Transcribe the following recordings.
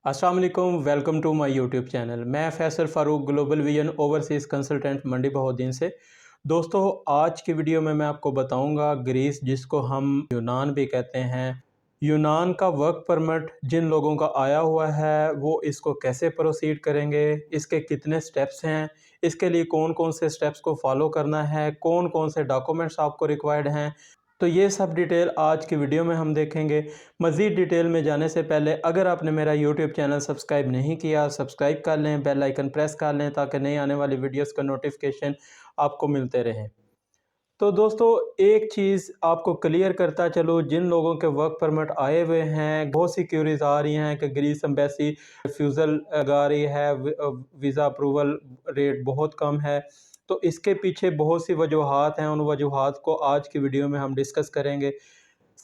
अस्सलाम वालेकुम, welcome to my YouTube channel. मैं Faisal Farooq Global Vision Overseas Consultant Mandi Bahauddin से। दोस्तों, आज की वीडियो में मैं आपको बताऊंगा ग्रीस, जिसको हम यूनान भी कहते हैं, यूनान का वर्क परमिट जिन लोगों का आया हुआ है वो इसको कैसे प्रोसीड करेंगे, इसके कितने स्टेप्स हैं, इसके लिए कौन कौन से स्टेप्स को फॉलो करना है, कौन कौन से डॉक्यूमेंट्स आपको रिक्वायर्ड हैं। तो ये सब डिटेल आज की वीडियो में हम देखेंगे। मज़ीद डिटेल में जाने से पहले अगर आपने मेरा यूट्यूब चैनल सब्सक्राइब नहीं किया, सब्सक्राइब कर लें, बेल आइकन प्रेस कर लें ताकि नई आने वाली वीडियोस का नोटिफिकेशन आपको मिलते रहें। तो दोस्तों, एक चीज़ आपको क्लियर करता चलो, जिन लोगों के वर्क परमिट आए हुए हैं, बहुत सी क्यूरीज आ रही हैं कि ग्रीस एम्बेसी रिफ्यूज़ल लगा रही है, वीज़ा अप्रूवल रेट बहुत कम है। तो इसके पीछे बहुत सी वजूहात हैं, उन वजूहात को आज की वीडियो में हम डिस्कस करेंगे।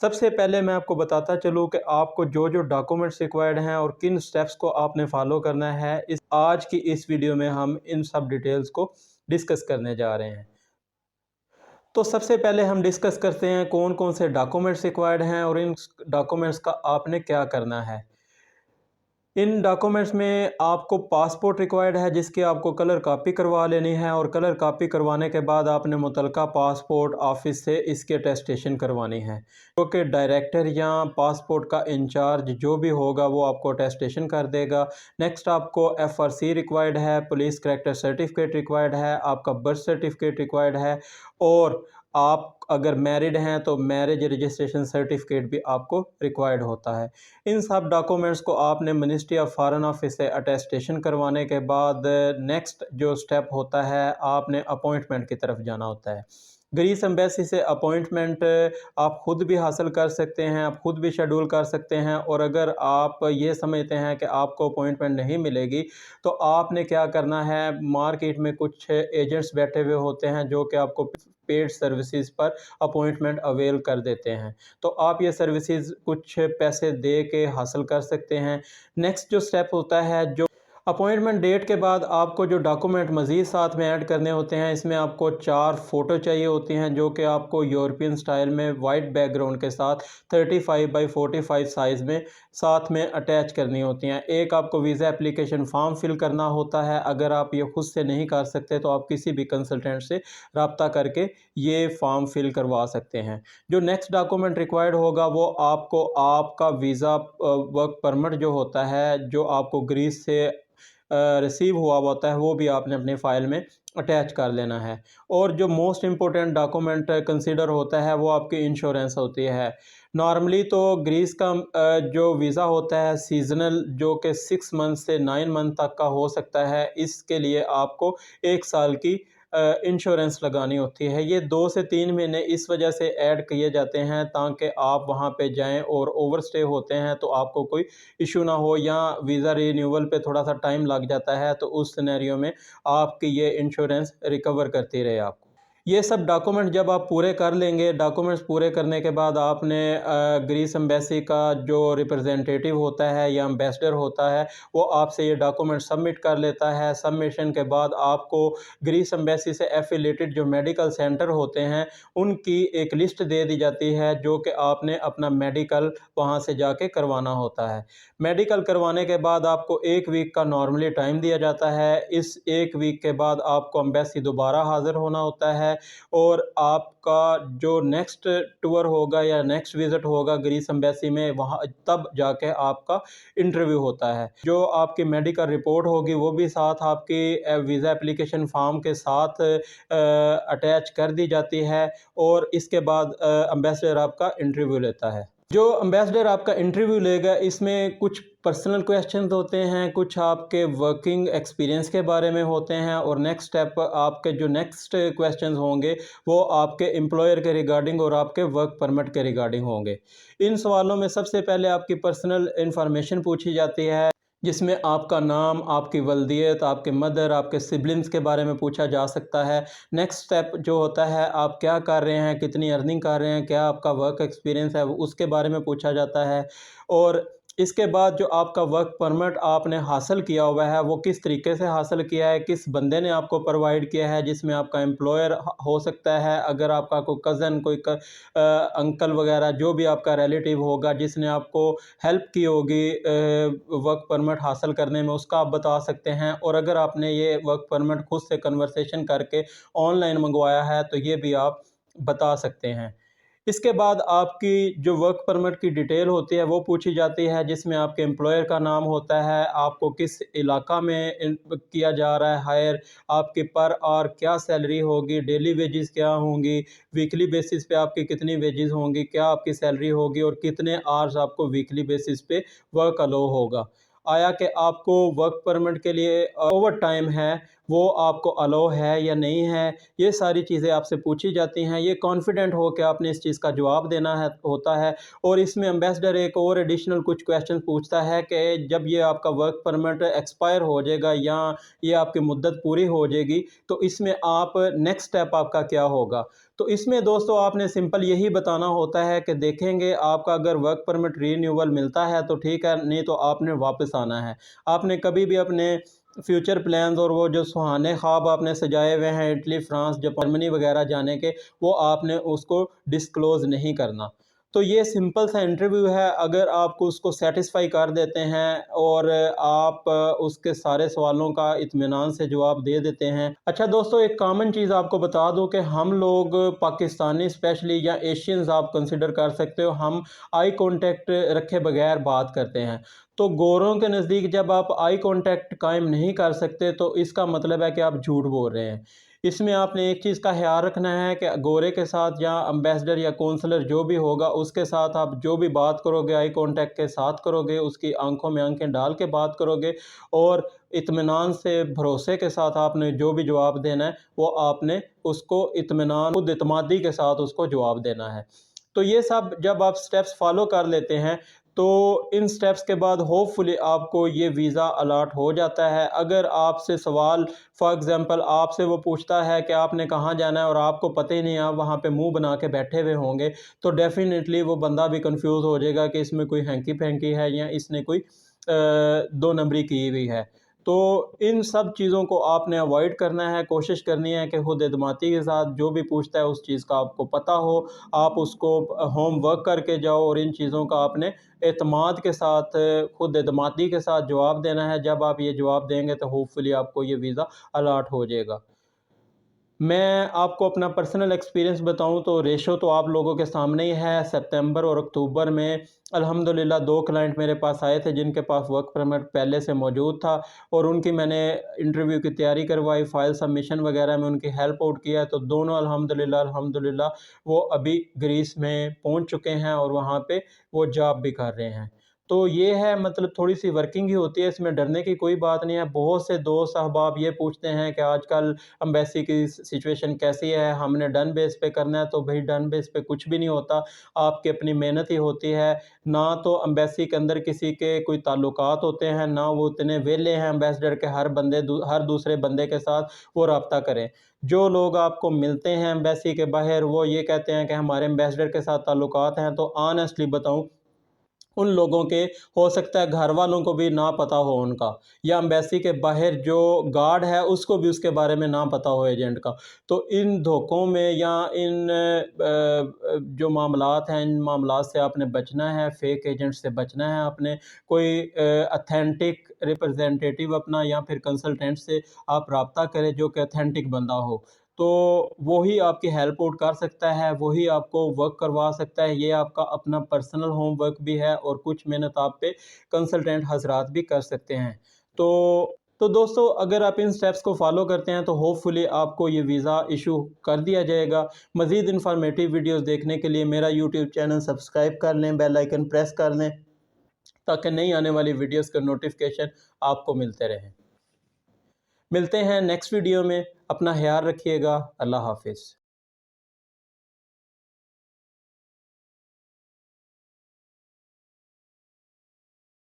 सबसे पहले मैं आपको बताता चलूँ कि आपको जो जो डॉक्यूमेंट्स रिक्वायर्ड हैं और किन स्टेप्स को आपने फॉलो करना है, इस आज की इस वीडियो में हम इन सब डिटेल्स को डिस्कस करने जा रहे हैं। तो सबसे पहले हम डिस्कस करते हैं कौन कौन से डॉक्यूमेंट्स रिक्वायर्ड हैं और इन डॉक्यूमेंट्स का आपने क्या करना है। इन डॉक्यूमेंट्स में आपको पासपोर्ट रिक्वायर्ड है, जिसकी आपको कलर कॉपी करवा लेनी है, और कलर कॉपी करवाने के बाद आपने मुतलका पासपोर्ट ऑफिस से इसकी अटेस्टेशन करवानी है, जो कि डायरेक्टर या पासपोर्ट का इंचार्ज जो भी होगा वो आपको अटेस्टेशन कर देगा। नेक्स्ट आपको FRC रिक्वायर्ड है, पुलिस करैक्टर सर्टिफिकेट रिक्वायर्ड है, आपका बर्थ सर्टिफिकेट रिक्वायर्ड है, और आप अगर मैरिड हैं तो मैरिज रजिस्ट्रेशन सर्टिफिकेट भी आपको रिक्वायर्ड होता है। इन सब डॉक्यूमेंट्स को आपने मिनिस्ट्री ऑफ फॉरेन ऑफिस से अटेस्टेशन करवाने के बाद नेक्स्ट जो स्टेप होता है, आपने अपॉइंटमेंट की तरफ जाना होता है। ग्रीस एम्बेसी से अपॉइंटमेंट आप ख़ुद भी हासिल कर सकते हैं, आप ख़ुद भी शेड्यूल कर सकते हैं, और अगर आप ये समझते हैं कि आपको अपॉइंटमेंट नहीं मिलेगी तो आपने क्या करना है, मार्केट में कुछ एजेंट्स बैठे हुए होते हैं जो कि आपको पेड सर्विसेज पर अपॉइंटमेंट अवेल कर देते हैं। तो आप ये सर्विसेज कुछ पैसे दे के हासिल कर सकते हैं। नेक्स्ट जो स्टेप होता है, जो अपॉइंटमेंट डेट के बाद आपको जो डॉक्यूमेंट मज़ीद साथ में ऐड करने होते हैं, इसमें आपको 4 फ़ोटो चाहिए होती हैं, जो कि आपको यूरोपियन स्टाइल में वाइट बैकग्राउंड के साथ 35x45 साइज़ में साथ में अटैच करनी होती हैं। एक आपको वीज़ा एप्लीकेशन फ़ॉर्म फिल करना होता है। अगर आप ये खुद से नहीं कर सकते तो आप किसी भी कंसल्टेंट से रब्ता करके ये फॉर्म फिल करवा सकते हैं। जो नेक्स्ट डॉक्यूमेंट रिक्वायर्ड होगा वो आपको आपका वीज़ा वर्क परमिट जो होता है, जो आपको ग्रीस से रिसीव हुआ होता है, वो भी आपने अपने फ़ाइल में अटैच कर लेना है। और जो मोस्ट इम्पोर्टेंट डॉक्यूमेंट कंसीडर होता है वो आपकी इंश्योरेंस होती है। नॉर्मली तो ग्रीस का जो वीज़ा होता है सीज़नल, जो कि 6 मंथ से 9 मंथ तक का हो सकता है, इसके लिए आपको 1 साल की इंश्योरेंस लगानी होती है। ये 2 से 3 महीने इस वजह से ऐड किए जाते हैं ताकि आप वहाँ पे जाएं, और ओवरस्टे होते हैं तो आपको कोई इशू ना हो, या वीज़ा रिन्यूअल पे थोड़ा सा टाइम लग जाता है, तो उस सिनेरियो में आपकी ये इंश्योरेंस रिकवर करती रहे आपको। ये सब डॉक्यूमेंट जब आप पूरे कर लेंगे, डॉक्यूमेंट्स पूरे करने के बाद आपने ग्रीस एम्बेसी का जो रिप्रेजेंटेटिव होता है या एम्बेसडर होता है, वो आपसे ये डॉक्यूमेंट सबमिट कर लेता है। सबमिशन के बाद आपको ग्रीस एम्बेसी से एफिलेटेड जो मेडिकल सेंटर होते हैं उनकी एक लिस्ट दे दी जाती है, जो कि आपने अपना मेडिकल वहाँ से जाके करवाना होता है। मेडिकल करवाने के बाद आपको 1 वीक का नॉर्मली टाइम दिया जाता है। इस 1 वीक के बाद आपको एम्बेसी दोबारा हाज़िर होना होता है, और आपका जो नेक्स्ट टूर होगा या नेक्स्ट विज़िट होगा ग्रीस एम्बेसी में, वहाँ तब जाके आपका इंटरव्यू होता है। जो आपकी मेडिकल रिपोर्ट होगी वो भी साथ आपकी वीज़ा एप्लीकेशन फॉर्म के साथ अटैच कर दी जाती है, और इसके बाद एम्बेसडर आपका इंटरव्यू लेता है। जो एम्बेसडर आपका इंटरव्यू लेगा, इसमें कुछ पर्सनल क्वेश्चंस होते हैं, कुछ आपके वर्किंग एक्सपीरियंस के बारे में होते हैं, और नेक्स्ट स्टेप आपके जो नेक्स्ट क्वेश्चंस होंगे वो आपके एम्प्लॉयर के रिगार्डिंग और आपके वर्क परमिट के रिगार्डिंग होंगे। इन सवालों में सबसे पहले आपकी पर्सनल इंफॉर्मेशन पूछी जाती है, जिसमें आपका नाम, आपकी वल्दियत, आपके मदर, आपके सिबलिंग्स के बारे में पूछा जा सकता है। नेक्स्ट स्टेप जो होता है, आप क्या कर रहे हैं, कितनी अर्निंग कर रहे हैं, क्या आपका वर्क एक्सपीरियंस है, उसके बारे में पूछा जाता है। और इसके बाद जो आपका वर्क परमिट आपने हासिल किया हुआ है वो किस तरीके से हासिल किया है, किस बंदे ने आपको प्रोवाइड किया है, जिसमें आपका एम्प्लॉयर हो सकता है, अगर आपका कोई कज़न, कोई अंकल वगैरह जो भी आपका रिलेटिव होगा जिसने आपको हेल्प की होगी वर्क परमिट हासिल करने में, उसका आप बता सकते हैं। और अगर आपने ये वर्क परमिट खुद से कन्वर्सेशन करके ऑनलाइन मंगवाया है तो ये भी आप बता सकते हैं। इसके बाद आपकी जो वर्क परमिट की डिटेल होती है वो पूछी जाती है, जिसमें आपके एम्प्लॉयर का नाम होता है, आपको किस इलाका में किया जा रहा है हायर, आपकी पर आवर क्या सैलरी होगी, डेली वेजेस क्या होंगी, वीकली बेसिस पे आपकी कितनी वेजेस होंगी, क्या आपकी सैलरी होगी और कितने आवर्स आपको वीकली बेसिस पे वर्क अलो होगा। आया कि आपको वर्क परमिट के लिए ओवर टाइम है वो आपको अलो है या नहीं है, ये सारी चीज़ें आपसे पूछी जाती हैं। ये कॉन्फिडेंट हो कि आपने इस चीज़ का जवाब देना है होता है। और इसमें एम्बेसडर एक और एडिशनल कुछ क्वेश्चन पूछता है कि जब ये आपका वर्क परमिट एक्सपायर हो जाएगा या ये आपकी मुद्दत पूरी हो जाएगी तो इसमें आप नेक्स्ट स्टेप आपका क्या होगा। तो इसमें दोस्तों आपने सिंपल यही बताना होता है कि देखेंगे आपका अगर वर्क परमिट रीन्यूअल मिलता है तो ठीक है, नहीं तो आपने वापस आना है। आपने कभी भी अपने फ्यूचर प्लान्स और वो जो सुहाने ख्वाब आपने सजाए हुए हैं इटली, फ्रांस, जर्मनी वगैरह जाने के, वो आपने उसको डिस्क्लोज़ नहीं करना। तो ये सिंपल सा इंटरव्यू है, अगर आपको उसको सेटिस्फाई कर देते हैं और आप उसके सारे सवालों का इत्मीनान से जवाब दे देते हैं। अच्छा दोस्तों, एक कॉमन चीज़ आपको बता दूं कि हम लोग पाकिस्तानी स्पेशली या एशियंस आप कंसिडर कर सकते हो, हम आई कांटेक्ट रखे बगैर बात करते हैं। तो गोरों के नज़दीक जब आप आई कांटेक्ट कायम नहीं कर सकते तो इसका मतलब है कि आप झूठ बोल रहे हैं। इसमें आपने एक चीज़ का ख्याल रखना है कि गोरे के साथ या एम्बेसडर या काउंसलर जो भी होगा उसके साथ आप जो भी बात करोगे आई कांटेक्ट के साथ करोगे, उसकी आंखों में आंखें डाल के बात करोगे और इत्मीनान से, भरोसे के साथ आपने जो भी जवाब देना है वो आपने उसको इत्मीनान, खुद इत्मादी के साथ उसको जवाब देना है। तो ये सब जब आप स्टेप्स फॉलो कर लेते हैं तो इन स्टेप्स के बाद होपफुली आपको ये वीज़ा अलॉट हो जाता है। अगर आपसे सवाल, फॉर एग्ज़ाम्पल आपसे वो पूछता है कि आपने कहाँ जाना है और आपको पता ही नहीं, आप वहाँ पे मुंह बना के बैठे हुए होंगे, तो डेफ़िनेटली वो बंदा भी कंफ्यूज हो जाएगा कि इसमें कोई हैंकी-पैंकी है या इसने कोई दो नंबरी की हुई है। तो इन सब चीज़ों को आपने अवॉइड करना है, कोशिश करनी है कि खुद एतमादी के साथ जो भी पूछता है उस चीज़ का आपको पता हो, आप उसको होमवर्क करके जाओ और इन चीज़ों का आपने एतमाद के साथ, खुद एतमादी के साथ जवाब देना है। जब आप ये जवाब देंगे तो होपफुली आपको ये वीज़ा अलॉट हो जाएगा। मैं आपको अपना पर्सनल एक्सपीरियंस बताऊं तो रेशो तो आप लोगों के सामने ही है। सितंबर और अक्टूबर में अल्हम्दुलिल्लाह 2 क्लाइंट मेरे पास आए थे जिनके पास वर्क परमिट पहले से मौजूद था और उनकी मैंने इंटरव्यू की तैयारी करवाई, फ़ाइल सबमिशन वगैरह में उनकी हेल्प आउट किया। तो दोनों अल्हम्दुलिल्लाह वो अभी ग्रीस में पहुंच चुके हैं और वहाँ पे वो जॉब भी कर रहे हैं। तो ये है, मतलब थोड़ी सी वर्किंग ही होती है, इसमें डरने की कोई बात नहीं है। बहुत से दोस्त अहबाब ये पूछते हैं कि आजकल एम्बेसी की सिचुएशन कैसी है, हमने डन बेस पे करना है, तो भाई डन बेस पे कुछ भी नहीं होता, आपकी अपनी मेहनत ही होती है। ना तो एम्बेसी के अंदर किसी के कोई ताल्लुकात होते हैं, ना वो इतने वेले हैं एम्बेसडर के हर दूसरे बंदे के साथ वो रब्ता करें। जो लोग आपको मिलते हैं एम्बेसी के बाहर वो ये कहते हैं कि हमारे एम्बेसडर के साथ ताल्लुकात हैं, तो ऑनेस्टली बताऊं, उन लोगों के हो सकता है घर वालों को भी ना पता हो उनका, या एम्बेसी के बाहर जो गार्ड है उसको भी उसके बारे में ना पता हो एजेंट का। तो इन धोखों में या इन जो मामलात हैं, इन मामलात से आपने बचना है, फेक एजेंट से बचना है आपने। कोई अथेंटिक रिप्रेजेंटेटिव अपना या फिर कंसल्टेंट से आप रब्ता करें जो कि अथेंटिक बंदा हो, तो वही आपकी हेल्प आउट कर सकता है, वही आपको वर्क करवा सकता है। ये आपका अपना पर्सनल होमवर्क भी है और कुछ मेहनत आप पे कंसल्टेंट हज़रात भी कर सकते हैं। तो दोस्तों, अगर आप इन स्टेप्स को फॉलो करते हैं तो होपफुली आपको ये वीज़ा इशू कर दिया जाएगा। मज़ीद इन्फॉर्मेटिव वीडियोस देखने के लिए मेरा यूट्यूब चैनल सब्सक्राइब कर लें, बेल आइकन प्रेस कर लें ताकि नई आने वाली वीडियोस का नोटिफिकेशन आपको मिलते रहें। मिलते हैं नेक्स्ट वीडियो में, अपना ख्याल रखिएगा। अल्लाह हाफिज़।